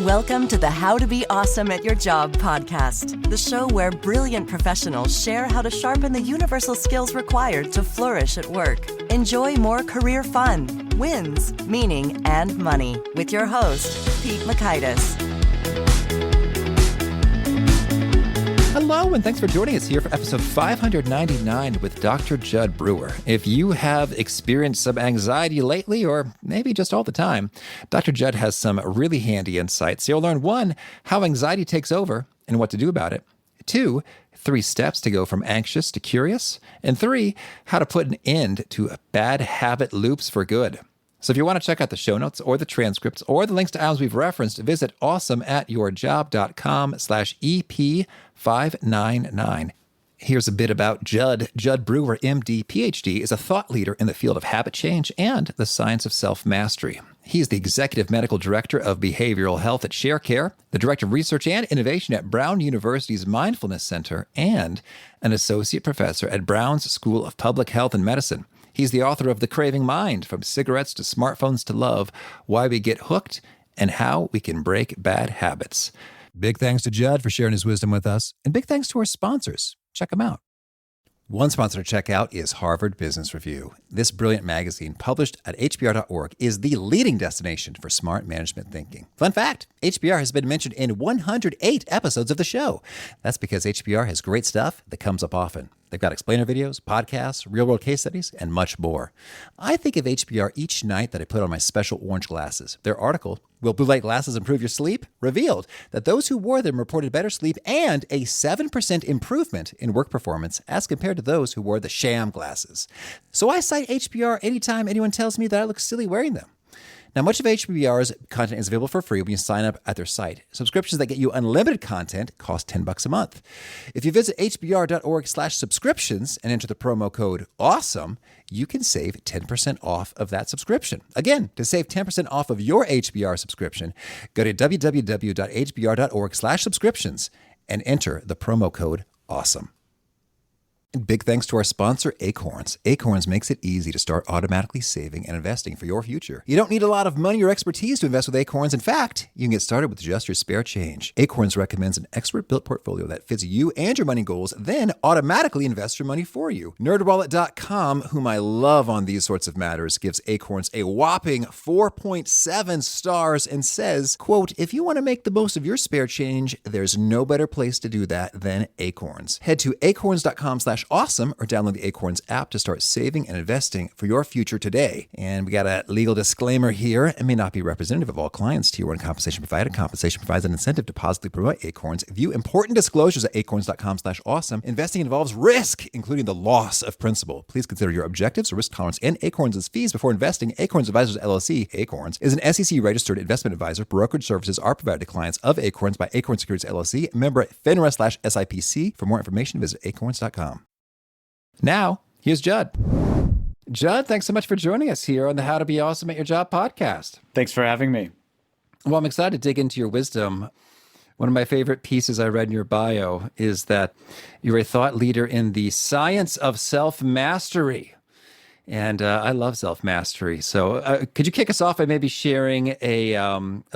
Welcome to the How to Be Awesome at Your Job podcast, the show where brilliant professionals share how to sharpen the universal skills required to flourish at work. Enjoy more career fun, wins, meaning, and money with your host, Pete Makaitis. Hello, and thanks for joining us here for episode 599 with Dr. Jud Brewer. If you have experienced some anxiety lately, or maybe just all the time, Dr. Jud has some really handy insights. You'll learn 1, how anxiety takes over and what to do about it. 2, 3 steps to go from anxious to curious. And 3, how to put an end to bad habit loops for good. So if you want to check out the show notes or the transcripts or the links to items we've referenced, visit awesomeatyourjob.com/EP599. Here's a bit about Jud. Jud Brewer, MD, PhD, is a thought leader in the field of habit change and the science of self-mastery. He's the Executive Medical Director of Behavioral Health at Sharecare, the Director of Research and Innovation at Brown University's Mindfulness Center, and an Associate Professor at Brown's School of Public Health and Medicine. He's the author of The Craving Mind, From Cigarettes to Smartphones to Love, Why We Get Hooked, and How We Can Break Bad Habits. Big thanks to Jud for sharing his wisdom with us, and big thanks to our sponsors. Check them out. One sponsor to check out is Harvard Business Review. This brilliant magazine, published at hbr.org, is the leading destination for smart management thinking. Fun fact, HBR has been mentioned in 108 episodes of the show. That's because HBR has great stuff that comes up often. They've got explainer videos, podcasts, real-world case studies, and much more. I think of HBR each night that I put on my special orange glasses. Their article, Will Blue Light Glasses Improve Your Sleep?, revealed that those who wore them reported better sleep and a 7% improvement in work performance as compared to those who wore the sham glasses. So I cite HBR anytime anyone tells me that I look silly wearing them. Now, much of HBR's content is available for free when you sign up at their site. Subscriptions that get you unlimited content cost $10 a month. If you visit hbr.org/subscriptions and enter the promo code AWESOME, you can save 10% off of that subscription. Again, to save 10% off of your HBR subscription, go to www.hbr.org/subscriptions and enter the promo code AWESOME. And big thanks to our sponsor, Acorns. Acorns makes it easy to start automatically saving and investing for your future. You don't need a lot of money or expertise to invest with Acorns. In fact, you can get started with just your spare change. Acorns recommends an expert-built portfolio that fits you and your money goals, then automatically invests your money for you. NerdWallet.com, whom I love on these sorts of matters, gives Acorns a whopping 4.7 stars and says, quote, if you want to make the most of your spare change, there's no better place to do that than Acorns. Head to acorns.com/awesome or download the Acorns app to start saving and investing for your future today. And we got a legal disclaimer here. It may not be representative of all clients. Tier 1 compensation provided. Compensation provides an incentive to positively promote Acorns. View important disclosures at acorns.com/awesome. Investing involves risk, including the loss of principal. Please consider your objectives, risk tolerance, and Acorns' fees before investing. Acorns Advisors LLC, Acorns, is an SEC-registered investment advisor. Brokerage services are provided to clients of Acorns by Acorns Securities LLC, member FINRA/SIPC. For more information, visit acorns.com. Now, here's Jud. Jud, thanks so much for joining us here on the How to Be Awesome at Your Job podcast. Thanks for having me. Well, I'm excited to dig into your wisdom. One of my favorite pieces I read in your bio is that you're a thought leader in the science of self-mastery. And I love self-mastery. So could you kick us off by maybe sharing a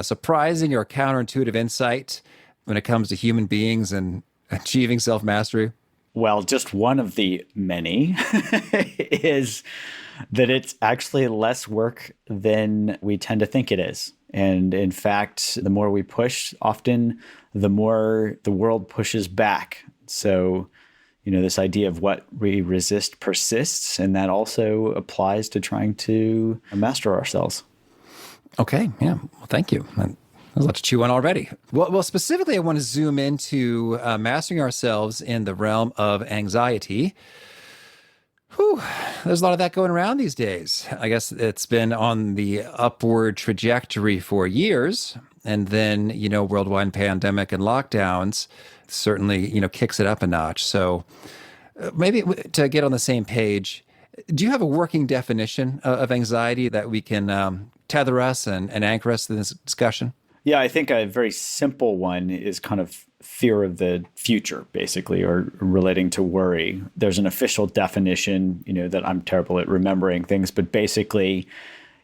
surprising or counterintuitive insight when it comes to human beings and achieving self-mastery? Well, just one of the many is that it's actually less work than we tend to think it is. And in fact, the more we push, often the more the world pushes back. So, this idea of what we resist persists, and that also applies to trying to master ourselves. Okay. Yeah. Well, thank you. There's a lot to chew on already. Well, specifically, I want to zoom into mastering ourselves in the realm of anxiety. Whew, there's a lot of that going around these days. I guess it's been on the upward trajectory for years. And then, worldwide pandemic and lockdowns certainly, kicks it up a notch. So maybe to get on the same page, do you have a working definition of anxiety that we can tether us and anchor us to this discussion? Yeah, I think a very simple one is kind of fear of the future, basically, or relating to worry. There's an official definition, that I'm terrible at remembering things, but basically,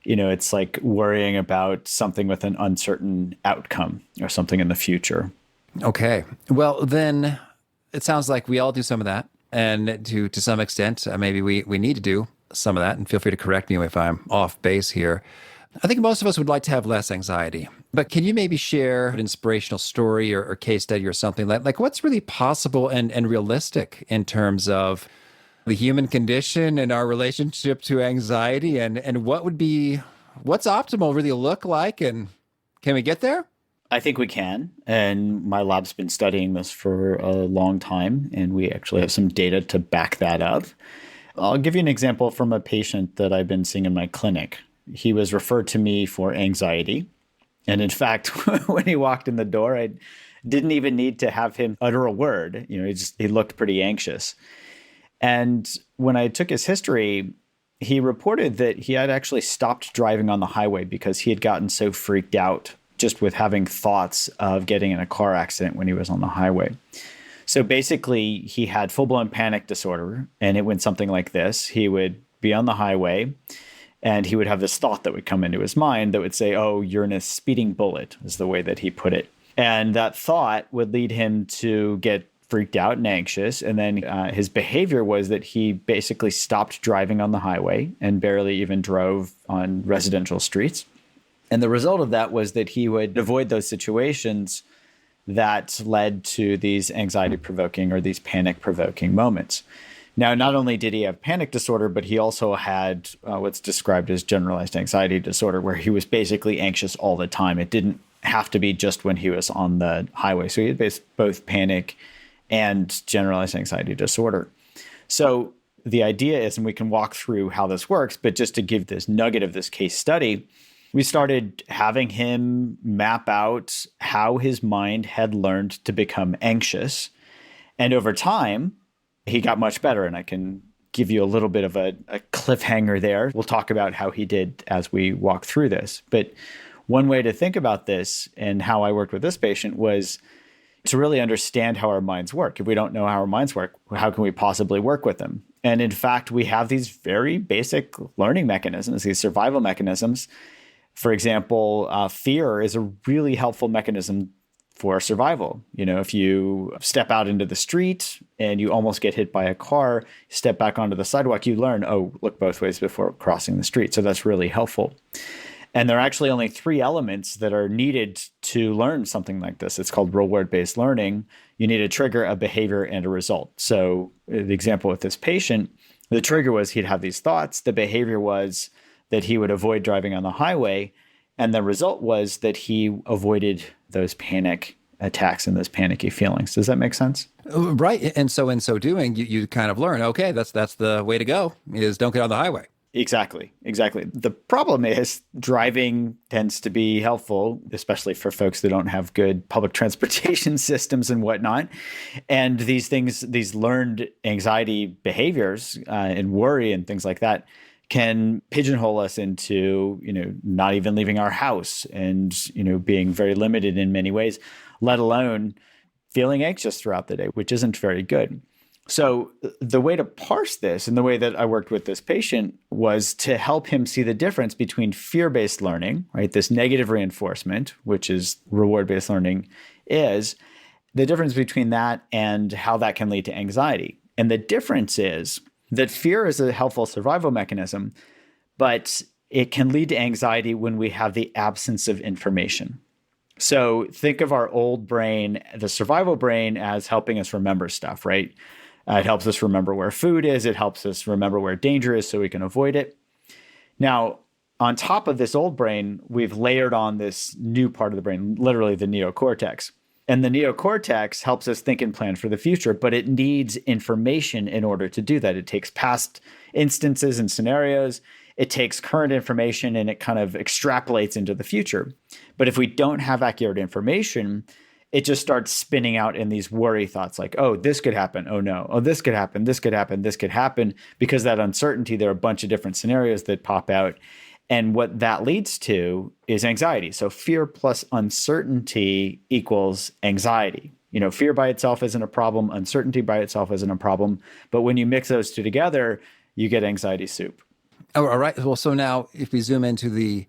It's like worrying about something with an uncertain outcome or something in the future. Okay. Well, then it sounds like we all do some of that. And to some extent, maybe we need to do some of that. And feel free to correct me if I'm off base here. I think most of us would like to have less anxiety. But can you maybe share an inspirational story or case study or something like what's really possible and realistic in terms of the human condition and our relationship to anxiety and what's optimal really look like, and can we get there? I think we can. And my lab's been studying this for a long time, and we actually have some data to back that up. I'll give you an example from a patient that I've been seeing in my clinic. He was referred to me for anxiety. And in fact, when he walked in the door, I didn't even need to have him utter a word. He looked pretty anxious. And when I took his history, he reported that he had actually stopped driving on the highway because he had gotten so freaked out just with having thoughts of getting in a car accident when he was on the highway. So basically, he had full-blown panic disorder, and it went something like this. He would be on the highway, and he would have this thought that would come into his mind that would say, oh, you're in a speeding bullet, is the way that he put it. And that thought would lead him to get freaked out and anxious. And then his behavior was that he basically stopped driving on the highway and barely even drove on residential streets. And the result of that was that he would avoid those situations that led to these anxiety-provoking or these panic-provoking moments. Now, not only did he have panic disorder, but he also had what's described as generalized anxiety disorder, where he was basically anxious all the time. It didn't have to be just when he was on the highway. So he had both panic and generalized anxiety disorder. So the idea is, and we can walk through how this works, but just to give this nugget of this case study, we started having him map out how his mind had learned to become anxious. And over time, he got much better. And I can give you a little bit of a cliffhanger there. We'll talk about how he did as we walk through this. But one way to think about this and how I worked with this patient was to really understand how our minds work. If we don't know how our minds work, how can we possibly work with them? And in fact, we have these very basic learning mechanisms, these survival mechanisms. For example, fear is a really helpful mechanism for survival. If you step out into the street and you almost get hit by a car, step back onto the sidewalk, you learn, oh, look both ways before crossing the street. So that's really helpful. And there are actually only 3 elements that are needed to learn something like this. It's called reward-based learning. You need a trigger, a behavior, and a result. So the example with this patient, the trigger was he'd have these thoughts. The behavior was that he would avoid driving on the highway. And the result was that he avoided those panic attacks and those panicky feelings. Does that make sense? Right. And so in so doing, you kind of learn, okay, that's the way to go, is don't get on the highway. Exactly. The problem is driving tends to be helpful, especially for folks that don't have good public transportation systems and whatnot. And these things, these learned anxiety behaviors and worry and things like that can pigeonhole us into, not even leaving our house and, being very limited in many ways, let alone feeling anxious throughout the day, which isn't very good. So the way to parse this and the way that I worked with this patient was to help him see the difference between fear-based learning, right? This negative reinforcement, which is reward-based learning, is the difference between that and how that can lead to anxiety. And the difference is that fear is a helpful survival mechanism, but it can lead to anxiety when we have the absence of information. So think of our old brain, the survival brain, as helping us remember stuff, right? It helps us remember where food is. It helps us remember where danger is so we can avoid it. Now, on top of this old brain, we've layered on this new part of the brain, literally the neocortex. And the neocortex helps us think and plan for the future, but it needs information in order to do that. It takes past instances and scenarios. It takes current information and it kind of extrapolates into the future. But if we don't have accurate information, it just starts spinning out in these worry thoughts like, oh, this could happen. Oh, no. Oh, this could happen. This could happen. This could happen. Because that uncertainty, there are a bunch of different scenarios that pop out. And what that leads to is anxiety. So fear plus uncertainty equals anxiety. Fear by itself isn't a problem. Uncertainty by itself isn't a problem. But when you mix those two together, you get anxiety soup. Oh, all right. Well, so now if we zoom into the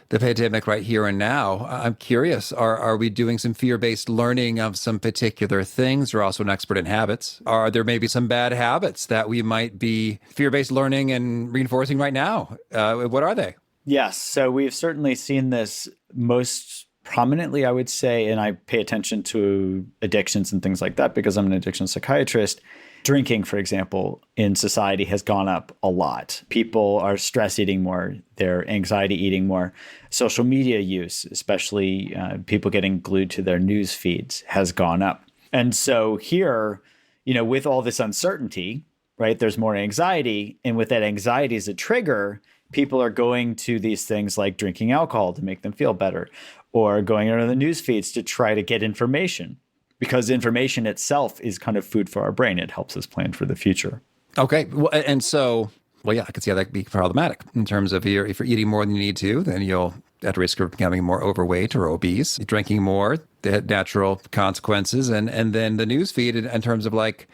pandemic right here and now, I'm curious, are we doing some fear-based learning of some particular things? You're also an expert in habits. Are there maybe some bad habits that we might be fear-based learning and reinforcing right now? What are they? Yes. So we've certainly seen this most prominently, I would say, and I pay attention to addictions and things like that because I'm an addiction psychiatrist. Drinking, for example, in society has gone up a lot. People are stress eating more, they're anxiety eating more. Social media use, especially people getting glued to their news feeds, has gone up. And so here, with all this uncertainty, right, there's more anxiety. And with that anxiety as a trigger, people are going to these things like drinking alcohol to make them feel better, or going into the news feeds to try to get information. Because information itself is kind of food for our brain. It helps us plan for the future. Okay. Well, and so, yeah, I can see how that could be problematic in terms of if you're eating more than you need to, then you'll at risk of becoming more overweight or obese. Drinking more, the natural consequences, and then the news feed in terms of like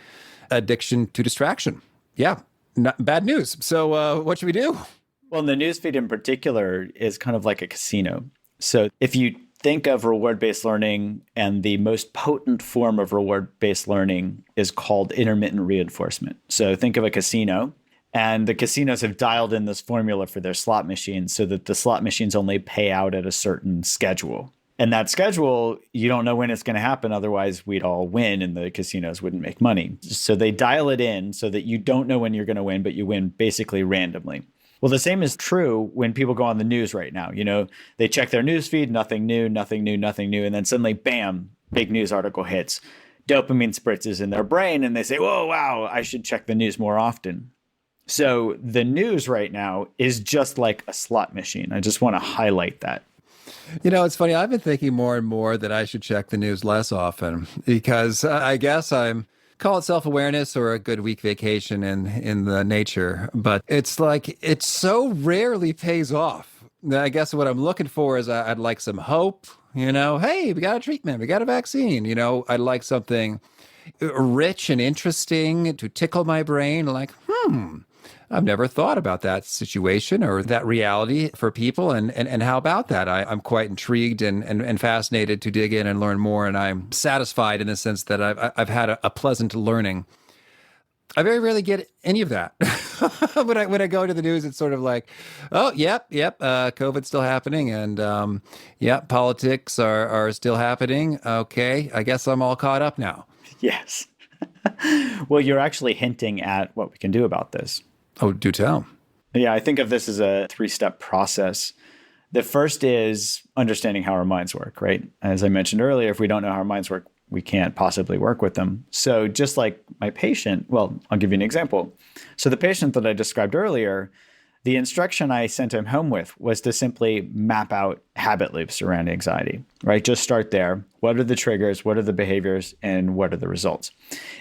addiction to distraction. Yeah, bad news. So what should we do? Well, the news feed in particular is kind of like a casino. So if you think of reward-based learning, and the most potent form of reward-based learning is called intermittent reinforcement. So think of a casino, and the casinos have dialed in this formula for their slot machines so that the slot machines only pay out at a certain schedule. And that schedule, you don't know when it's going to happen. Otherwise, we'd all win and the casinos wouldn't make money. So they dial it in so that you don't know when you're going to win, but you win basically randomly. Well, the same is true when people go on the news right now. They check their news feed, nothing new, nothing new, nothing new. And then suddenly, bam, big news article hits. Dopamine spritzes in their brain and they say, whoa, wow, I should check the news more often. So the news right now is just like a slot machine. I just want to highlight that. It's funny. I've been thinking more and more that I should check the news less often because I guess call it self-awareness or a good week vacation in the nature. But it's like, it so rarely pays off. I guess what I'm looking for is I'd like some hope, hey, we got a treatment, we got a vaccine, I'd like something rich and interesting to tickle my brain. Like, I've never thought about that situation or that reality for people. And how about that? I'm quite intrigued and fascinated to dig in and learn more. And I'm satisfied in the sense that I've had a pleasant learning. I very rarely get any of that. When I go to the news, it's sort of like, oh, yep, COVID's still happening. And politics are still happening. Okay, I guess I'm all caught up now. Yes. Well, you're actually hinting at what we can do about this. Oh, do tell. Yeah, I think of this as a 3-step process. The first is understanding how our minds work, right? As I mentioned earlier, if we don't know how our minds work, we can't possibly work with them. So just like my patient, well, I'll give you an example. So the patient that I described earlier, the instruction I sent him home with was to simply map out habit loops around anxiety, right? Just start there. What are the triggers? What are the behaviors? And what are the results?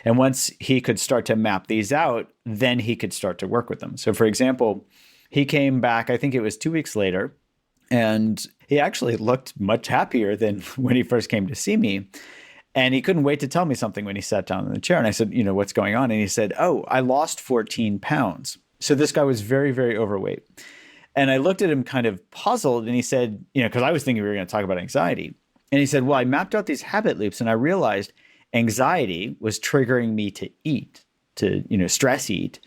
And once he could start to map these out, then he could start to work with them. So for example, he came back, I think it was 2 weeks later, and he actually looked much happier than when he first came to see me. And he couldn't wait to tell me something when he sat down in the chair. And I said, what's going on? And he said, oh, I lost 14 pounds. So this guy was very, very overweight. And I looked at him kind of puzzled, and he said, because I was thinking we were going to talk about anxiety. And he said, well, I mapped out these habit loops and I realized anxiety was triggering me to eat, to, stress eat.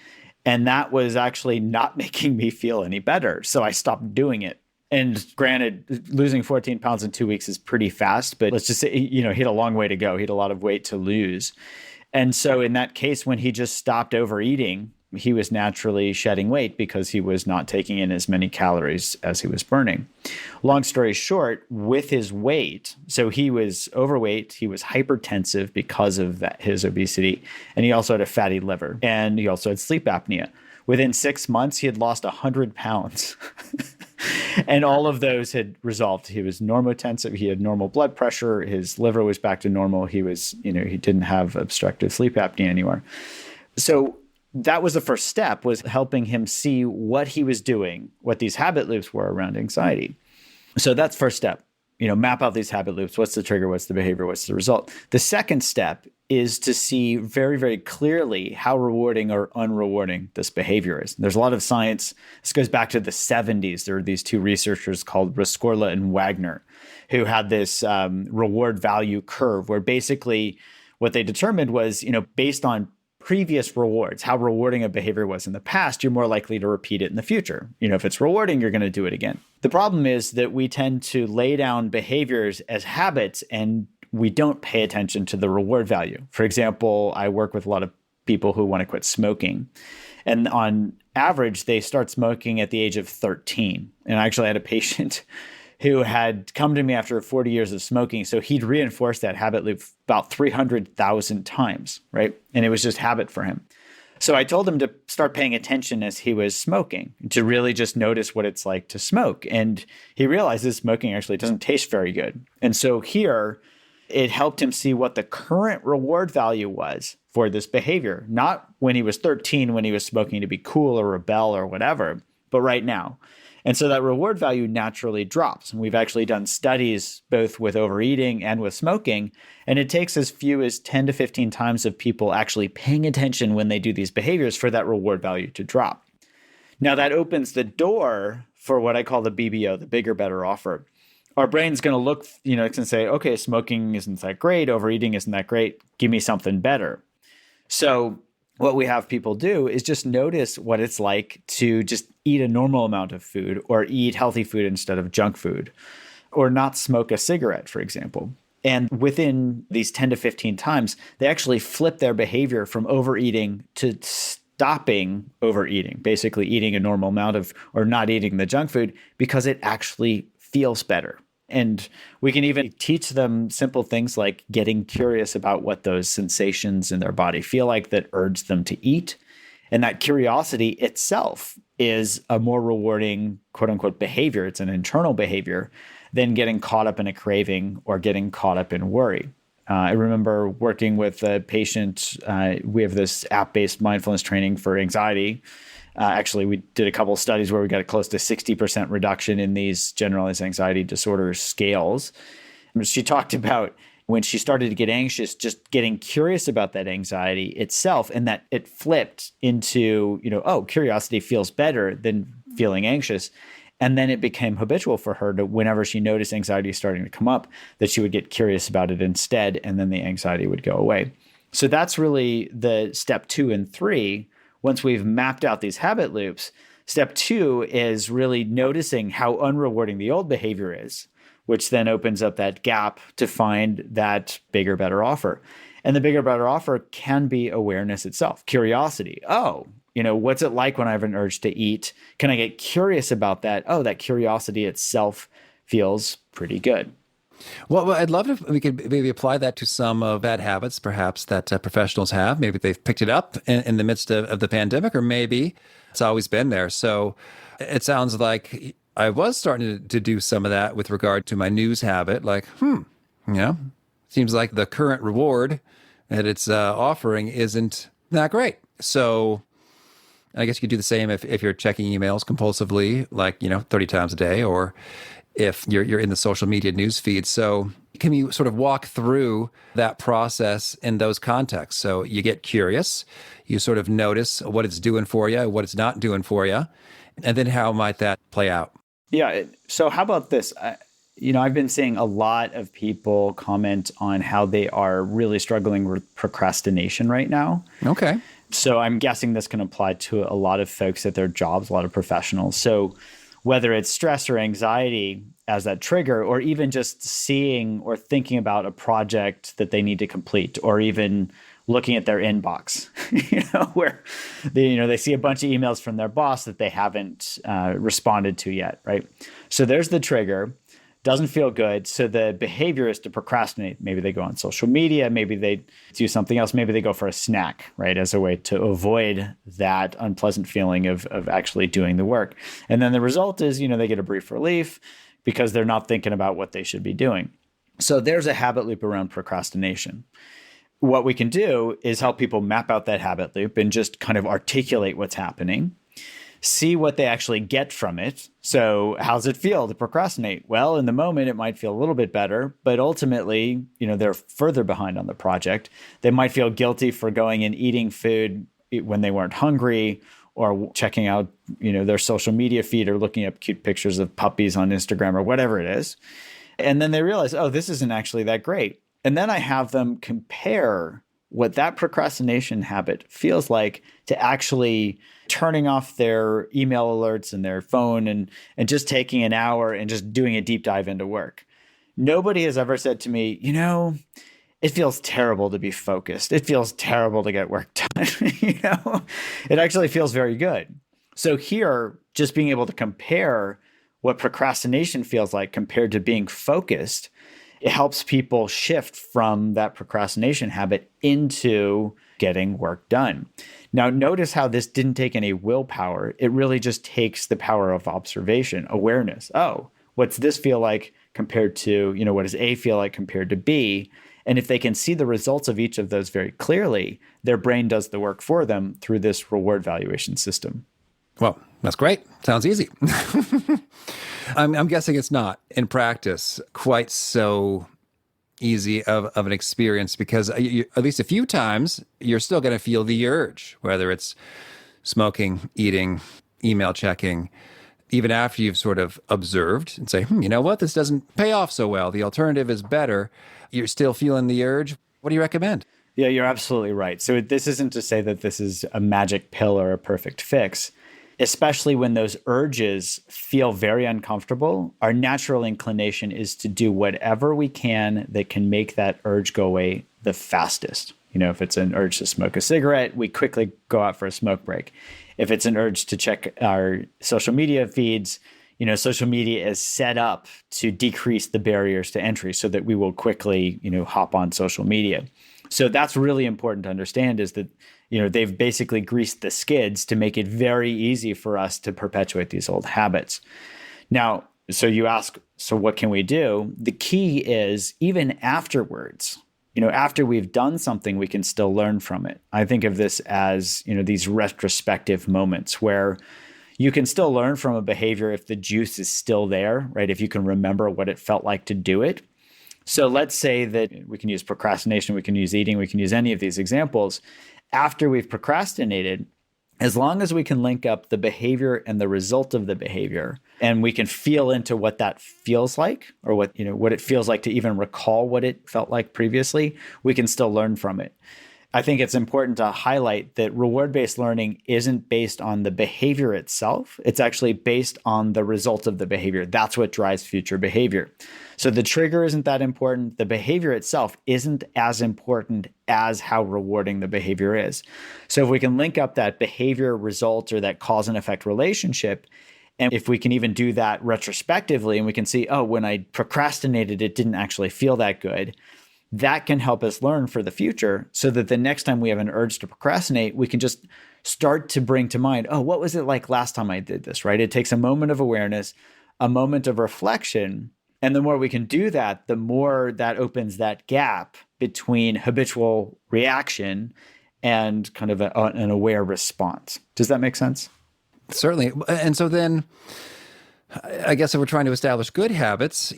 And that was actually not making me feel any better. So I stopped doing it. And granted, losing 14 pounds in 2 weeks is pretty fast, but let's just say, he had a long way to go. He had a lot of weight to lose. And so in that case, when he just stopped overeating, he was naturally shedding weight because he was not taking in as many calories as he was burning. Long story short, with his weight, so he was overweight, he was hypertensive because of his obesity, and he also had a fatty liver, and he also had sleep apnea. Within 6 months, he had lost 100 pounds. And all of those had resolved. He was normotensive. He had normal blood pressure. His liver was back to normal. He was, he didn't have obstructive sleep apnea anymore. So that was the first step, was helping him see what he was doing, what these habit loops were around anxiety. So that's first step. map out these habit loops. What's the trigger? What's the behavior? What's the result? The second step is to see very, very clearly how rewarding or unrewarding this behavior is. There's a lot of science. This goes back to the 70s. There were these two researchers called Rescorla and Wagner who had this reward value curve where basically what they determined was, based on previous rewards, how rewarding a behavior was in the past, you're more likely to repeat it in the future. If it's rewarding, you're going to do it again. The problem is that we tend to lay down behaviors as habits and we don't pay attention to the reward value. For example, I work with a lot of people who want to quit smoking. And on average, they start smoking at the age of 13. And I actually had a patient who had come to me after 40 years of smoking. So he'd reinforced that habit loop about 300,000 times, right? And it was just habit for him. So I told him to start paying attention as he was smoking, to really just notice what it's like to smoke. And he realizes smoking actually doesn't taste very good. And so here, it helped him see what the current reward value was for this behavior, not when he was 13, when he was smoking to be cool or rebel or whatever, but right now. And so that reward value naturally drops. And we've actually done studies both with overeating and with smoking. And it takes as few as 10 to 15 times of people actually paying attention when they do these behaviors for that reward value to drop. Now that opens the door for what I call the BBO, the bigger, better offer. Our brain's going to look, it's going to say, okay, smoking isn't that great. Overeating isn't that great. Give me something better. So what we have people do is just notice what it's like to just eat a normal amount of food or eat healthy food instead of junk food or not smoke a cigarette, for example. And within these 10 to 15 times, they actually flip their behavior from overeating to stopping overeating, basically eating a normal amount of or not eating the junk food because it actually feels better. And we can even teach them simple things like getting curious about what those sensations in their body feel like that urge them to eat. And that curiosity itself is a more rewarding, quote unquote, behavior. It's an internal behavior than getting caught up in a craving or getting caught up in worry. I remember working with a patient. We have this app-based mindfulness training for anxiety. Actually, we did a couple of studies where we got a close to 60% reduction in these generalized anxiety disorder scales. She talked about when she started to get anxious, just getting curious about that anxiety itself, and that it flipped into, curiosity feels better than feeling anxious. And then it became habitual for her to, whenever she noticed anxiety starting to come up, that she would get curious about it instead, and then the anxiety would go away. So that's really the step 2 and 3. Once we've mapped out these habit loops, step 2 is really noticing how unrewarding the old behavior is, which then opens up that gap to find that bigger, better offer. And the bigger, better offer can be awareness itself, curiosity. Oh, what's it like when I have an urge to eat? Can I get curious about that? Oh, that curiosity itself feels pretty good. Well, I'd love if we could maybe apply that to some bad habits, perhaps, that professionals have. Maybe they've picked it up in the midst of the pandemic, or maybe it's always been there. So it sounds like I was starting to do some of that with regard to my news habit. Like, seems like the current reward that it's offering isn't that great. So I guess you could do the same if you're checking emails compulsively, like, 30 times a day, or if you're in the social media news feed. So can you sort of walk through that process in those contexts? So you get curious, you sort of notice what it's doing for you, what it's not doing for you, and then how might that play out? Yeah. So how about this? I've been seeing a lot of people comment on how they are really struggling with procrastination right now. Okay. So I'm guessing this can apply to a lot of folks at their jobs, a lot of professionals. So whether it's stress or anxiety as that trigger, or even just seeing or thinking about a project that they need to complete, or even looking at their inbox, where they see a bunch of emails from their boss that they haven't responded to yet, right? So there's the trigger. Doesn't feel good. So the behavior is to procrastinate. Maybe they go on social media. Maybe they do something else. Maybe they go for a snack, right, as a way to avoid that unpleasant feeling of actually doing the work. And then the result is, they get a brief relief because they're not thinking about what they should be doing. So there's a habit loop around procrastination. What we can do is help people map out that habit loop and just kind of articulate what's happening. see what they actually get from it. So how's it feel to procrastinate? Well, in the moment, it might feel a little bit better, but ultimately, they're further behind on the project. They might feel guilty for going and eating food when they weren't hungry, or checking out, their social media feed, or looking up cute pictures of puppies on Instagram, or whatever it is. And then they realize, oh, this isn't actually that great. And then I have them compare what that procrastination habit feels like to actually turning off their email alerts and their phone and just taking an hour and just doing a deep dive into work. Nobody has ever said to me, it feels terrible to be focused. It feels terrible to get work done. It actually feels very good. So here, just being able to compare what procrastination feels like compared to being focused, it helps people shift from that procrastination habit into getting work done. Now, notice how this didn't take any willpower. It really just takes the power of observation, awareness. Oh, what's this feel like compared to, what does A feel like compared to B? And if they can see the results of each of those very clearly, their brain does the work for them through this reward valuation system. Well, that's great. Sounds easy. I'm guessing it's not, in practice, quite so easy of an experience, because at least a few times, you're still going to feel the urge, whether it's smoking, eating, email checking, even after you've sort of observed and say, you know what, this doesn't pay off so well. The alternative is better. You're still feeling the urge. What do you recommend? Yeah, you're absolutely right. So this isn't to say that this is a magic pill or a perfect fix. Especially when those urges feel very uncomfortable, our natural inclination is to do whatever we can that can make that urge go away the fastest. If it's an urge to smoke a cigarette, we quickly go out for a smoke break. If it's an urge to check our social media feeds, social media is set up to decrease the barriers to entry so that we will quickly, hop on social media. So that's really important to understand, is that, they've basically greased the skids to make it very easy for us to perpetuate these old habits. Now, so you ask, so what can we do? The key is, even afterwards, after we've done something, we can still learn from it. I think of this as, these retrospective moments where you can still learn from a behavior if the juice is still there, right? If you can remember what it felt like to do it. So let's say that we can use procrastination, we can use eating, we can use any of these examples. After we've procrastinated, as long as we can link up the behavior and the result of the behavior, and we can feel into what that feels like, or what it feels like to even recall what it felt like previously, we can still learn from it. I think it's important to highlight that reward-based learning isn't based on the behavior itself. It's actually based on the result of the behavior. That's what drives future behavior. So the trigger isn't that important. The behavior itself isn't as important as how rewarding the behavior is. So if we can link up that behavior result, or that cause and effect relationship, and if we can even do that retrospectively, and we can see, oh, when I procrastinated, it didn't actually feel that good, that can help us learn for the future, so that the next time we have an urge to procrastinate, we can just start to bring to mind, oh, what was it like last time I did this, right? It takes a moment of awareness, a moment of reflection. And the more we can do that, the more that opens that gap between habitual reaction and kind of an aware response. Does that make sense? Certainly. And so then, I guess if we're trying to establish good habits,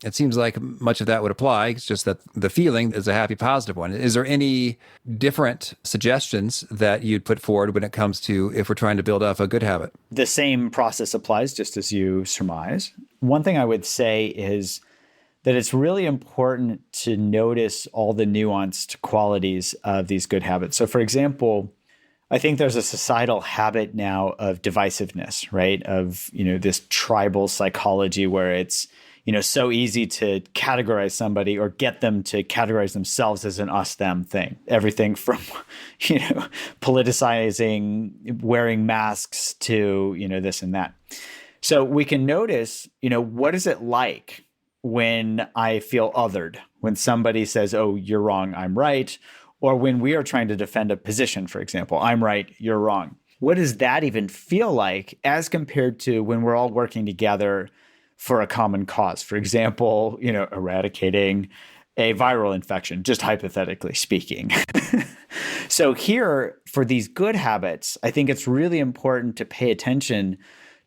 it seems like much of that would apply. It's just that the feeling is a happy, positive one. Is there any different suggestions that you'd put forward when it comes to if we're trying to build up a good habit? The same process applies, just as you surmise. One thing I would say is that it's really important to notice all the nuanced qualities of these good habits. So, for example, I think there's a societal habit now of divisiveness, right? Of, this tribal psychology where it's, so easy to categorize somebody or get them to categorize themselves as an us-them thing. Everything from, politicizing, wearing masks to, this and that. So we can notice, what is it like when I feel othered, when somebody says, oh, you're wrong, I'm right, or when we are trying to defend a position, for example, I'm right, you're wrong. What does that even feel like as compared to when we're all working together for a common cause? For example, eradicating a viral infection, just hypothetically speaking. So here, for these good habits, I think it's really important to pay attention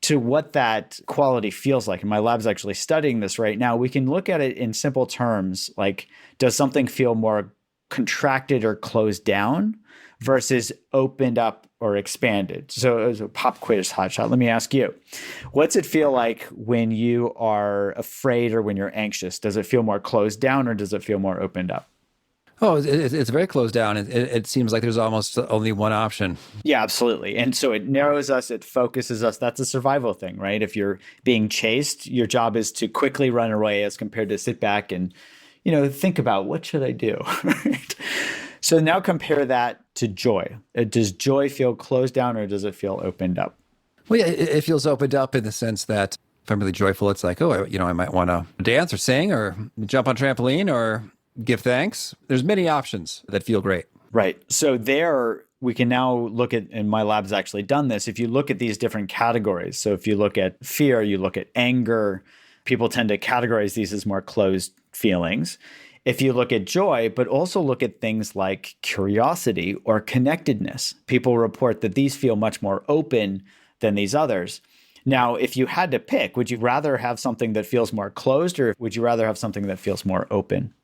to what that quality feels like. And my lab's actually studying this right now. We can look at it in simple terms, like, does something feel more contracted or closed down versus opened up or expanded? So as a pop quiz hotshot, let me ask you, what's it feel like when you are afraid or when you're anxious? Does it feel more closed down or does it feel more opened up? Oh, it's very closed down. It seems like there's almost only one option. Yeah, absolutely. And so it narrows us, it focuses us. That's a survival thing, right? If you're being chased, your job is to quickly run away as compared to sit back and, think about what should I do? Right? So now compare that to joy. Does joy feel closed down or does it feel opened up? Well, yeah, it feels opened up in the sense that if I'm really joyful, it's like, I might want to dance or sing or jump on trampoline or give thanks. There's many options that feel great. Right. So there we can now look at, and my lab's actually done this, if you look at these different categories. So if you look at fear, you look at anger, people tend to categorize these as more closed feelings. If you look at joy, but also look at things like curiosity or connectedness, people report that these feel much more open than these others. Now, if you had to pick, would you rather have something that feels more closed or would you rather have something that feels more open?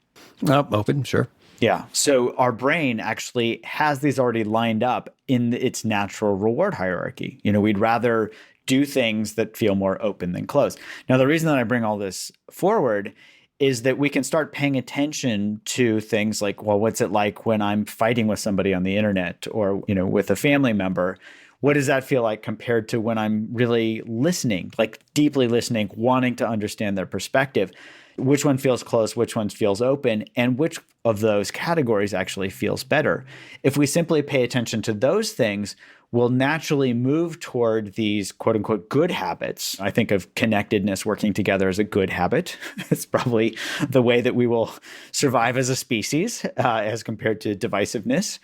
Open, sure. Yeah. So our brain actually has these already lined up in its natural reward hierarchy. We'd rather do things that feel more open than closed. Now, the reason that I bring all this forward is that we can start paying attention to things like, well, what's it like when I'm fighting with somebody on the internet or, with a family member? What does that feel like compared to when I'm really listening, like deeply listening, wanting to understand their perspective? Which one feels close, which one feels open, and which of those categories actually feels better? If we simply pay attention to those things, we'll naturally move toward these quote unquote good habits. I think of connectedness, working together, as a good habit. It's probably the way that we will survive as a species as compared to divisiveness.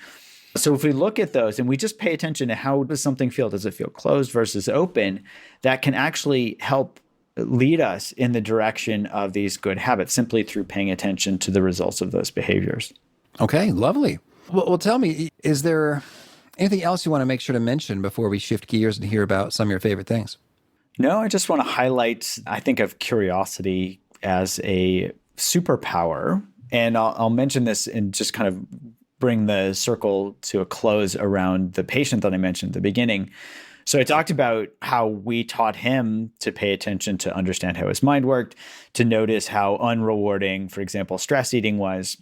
So if we look at those and we just pay attention to how does something feel, does it feel closed versus open, that can actually help lead us in the direction of these good habits simply through paying attention to the results of those behaviors. Okay, lovely. Well, tell me, is there anything else you want to make sure to mention before we shift gears and hear about some of your favorite things? No, I just want to highlight, I think of curiosity as a superpower. And I'll mention this and just kind of bring the circle to a close around the patient that I mentioned at the beginning. So I talked about how we taught him to pay attention to understand how his mind worked, to notice how unrewarding, for example, stress eating was,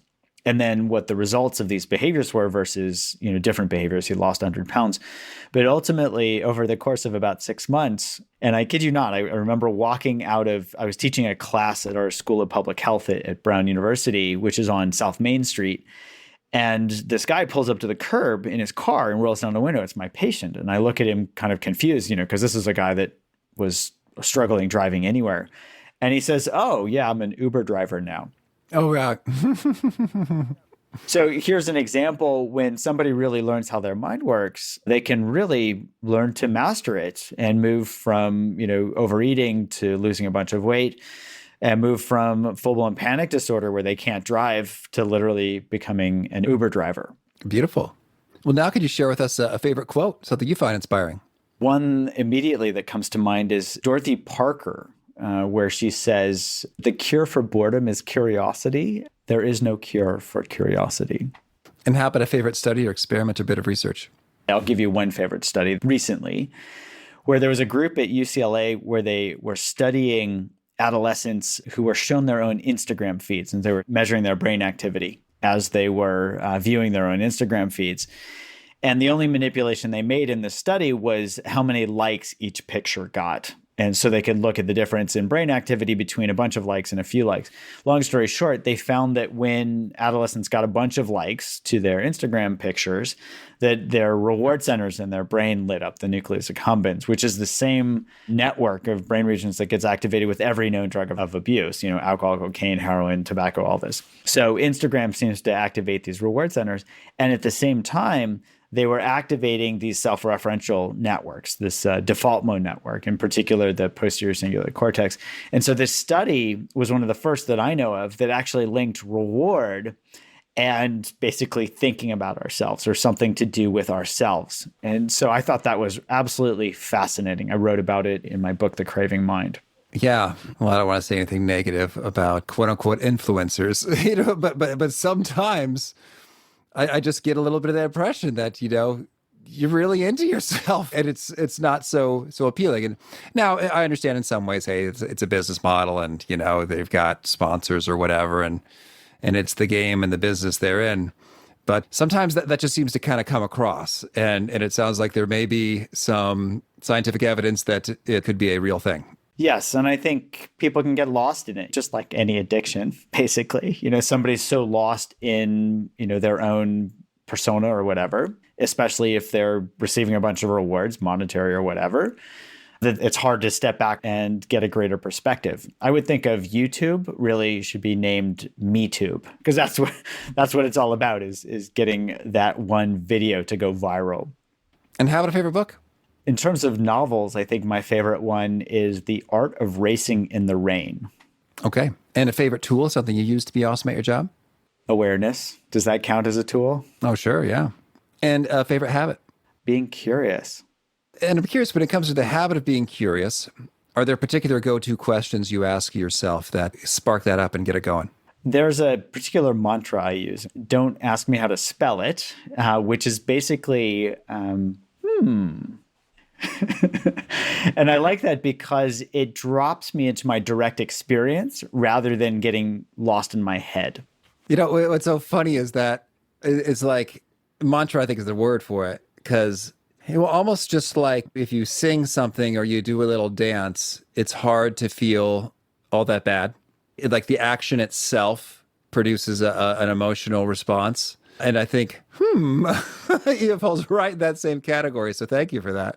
and then what the results of these behaviors were versus, different behaviors. He lost 100 pounds. But ultimately, over the course of about 6 months, and I kid you not, I remember walking I was teaching a class at our School of Public Health at Brown University, which is on South Main Street. And this guy pulls up to the curb in his car and rolls down the window. It's my patient. And I look at him kind of confused, because this is a guy that was struggling driving anywhere. And he says, "Oh, yeah, I'm an Uber driver now." Oh, yeah. So here's an example when somebody really learns how their mind works, they can really learn to master it and move from, overeating to losing a bunch of weight, and move from full-blown panic disorder where they can't drive to literally becoming an Uber driver. Beautiful. Well, now could you share with us a favorite quote, something you find inspiring? One immediately that comes to mind is Dorothy Parker, where she says, "The cure for boredom is curiosity. There is no cure for curiosity." And how about a favorite study or experiment or bit of research? I'll give you one favorite study recently, where there was a group at UCLA where they were studying adolescents who were shown their own Instagram feeds, and they were measuring their brain activity as they were viewing their own Instagram feeds. And the only manipulation they made in this study was how many likes each picture got. And so they could look at the difference in brain activity between a bunch of likes and a few likes. Long story short, they found that when adolescents got a bunch of likes to their Instagram pictures, that their reward centers in their brain lit up, the nucleus accumbens, which is the same network of brain regions that gets activated with every known drug of abuse, alcohol, cocaine, heroin, tobacco, all this. So Instagram seems to activate these reward centers. And at the same time, they were activating these self-referential networks, this default mode network, in particular, the posterior cingulate cortex. And so this study was one of the first that I know of that actually linked reward and basically thinking about ourselves or something to do with ourselves. And so I thought that was absolutely fascinating. I wrote about it in my book, The Craving Mind. Yeah. Well, I don't want to say anything negative about quote unquote influencers, but sometimes I just get a little bit of that impression that, you're really into yourself and it's not so appealing. And now I understand in some ways, hey, it's a business model and, they've got sponsors or whatever, and it's the game and the business they're in. But sometimes that just seems to kind of come across. And it sounds like there may be some scientific evidence that it could be a real thing. Yes. And I think people can get lost in it, just like any addiction, basically. Somebody's so lost in, their own persona or whatever, especially if they're receiving a bunch of rewards, monetary or whatever, that it's hard to step back and get a greater perspective. I would think of YouTube really should be named MeTube, because that's what it's all about is getting that one video to go viral. And how about a favorite book? In terms of novels, I think my favorite one is The Art of Racing in the Rain. Okay. And a favorite tool, something you use to be awesome at your job? Awareness. Does that count as a tool? Oh, sure. Yeah. And a favorite habit? Being curious. And I'm curious, when it comes to the habit of being curious, are there particular go-to questions you ask yourself that spark that up and get it going? There's a particular mantra I use. Don't ask me how to spell it, which is basically, And I like that because it drops me into my direct experience rather than getting lost in my head. What's so funny is that it's like mantra, I think is the word for it, because almost just like if you sing something or you do a little dance, it's hard to feel all that bad. Like the action itself produces an emotional response. And I think, it falls right in that same category. So thank you for that.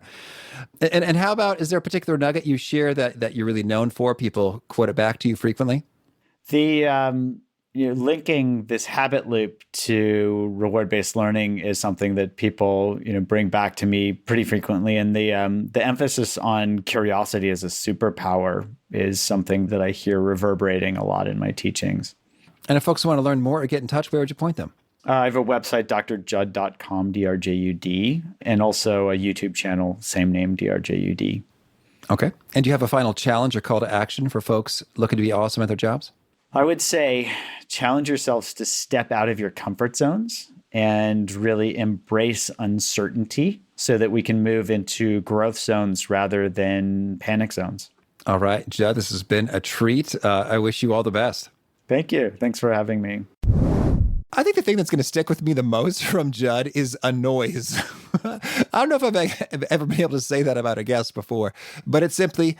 And how about, is there a particular nugget you share that you're really known for? People quote it back to you frequently? The linking this habit loop to reward-based learning is something that people bring back to me pretty frequently. And the emphasis on curiosity as a superpower is something that I hear reverberating a lot in my teachings. And if folks want to learn more or get in touch, where would you point them? I have a website, drjud.com, DRJUD, and also a YouTube channel, same name, DRJUD. Okay. And do you have a final challenge or call to action for folks looking to be awesome at their jobs? I would say challenge yourselves to step out of your comfort zones and really embrace uncertainty so that we can move into growth zones rather than panic zones. All right, Jud, this has been a treat. I wish you all the best. Thank you. Thanks for having me. I think the thing that's going to stick with me the most from Jud is a noise. I don't know if I've ever been able to say that about a guest before, but it's simply,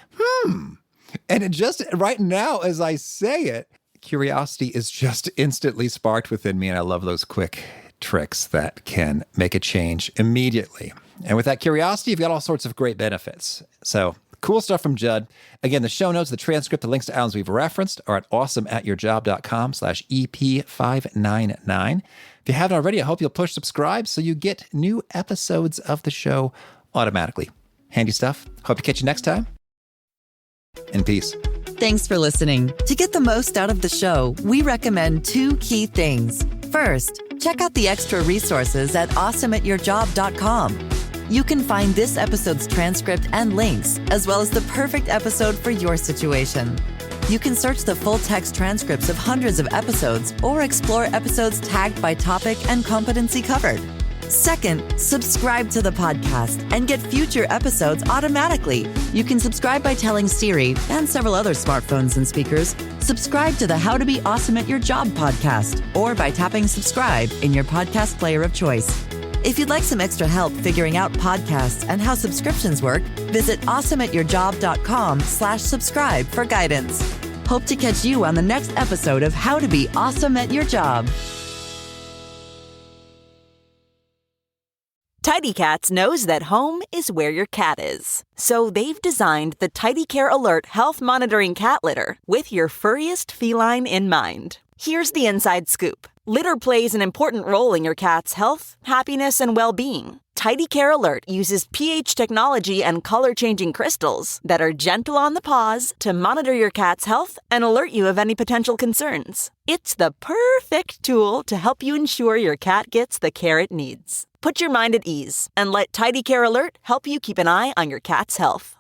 And it just right now, as I say it, curiosity is just instantly sparked within me. And I love those quick tricks that can make a change immediately. And with that curiosity, you've got all sorts of great benefits. So cool stuff from Jud. Again, the show notes, the transcript, the links to items we've referenced are at awesomeatyourjob.com/EP599. If you haven't already, I hope you'll push subscribe so you get new episodes of the show automatically. Handy stuff. Hope to catch you next time. And peace. Thanks for listening. To get the most out of the show, we recommend 2 key things. First, check out the extra resources at awesomeatyourjob.com. You can find this episode's transcript and links, as well as the perfect episode for your situation. You can search the full text transcripts of hundreds of episodes or explore episodes tagged by topic and competency covered. Second, subscribe to the podcast and get future episodes automatically. You can subscribe by telling Siri and several other smartphones and speakers, subscribe to the How to Be Awesome at Your Job podcast, or by tapping subscribe in your podcast player of choice. If you'd like some extra help figuring out podcasts and how subscriptions work, visit awesomeatyourjob.com/subscribe for guidance. Hope to catch you on the next episode of How to Be Awesome at Your Job. Tidy Cats knows that home is where your cat is. So they've designed the Tidy Care Alert Health Monitoring Cat Litter with your furriest feline in mind. Here's the inside scoop. Litter plays an important role in your cat's health, happiness, and well-being. Tidy Care Alert uses pH technology and color-changing crystals that are gentle on the paws to monitor your cat's health and alert you of any potential concerns. It's the perfect tool to help you ensure your cat gets the care it needs. Put your mind at ease and let Tidy Care Alert help you keep an eye on your cat's health.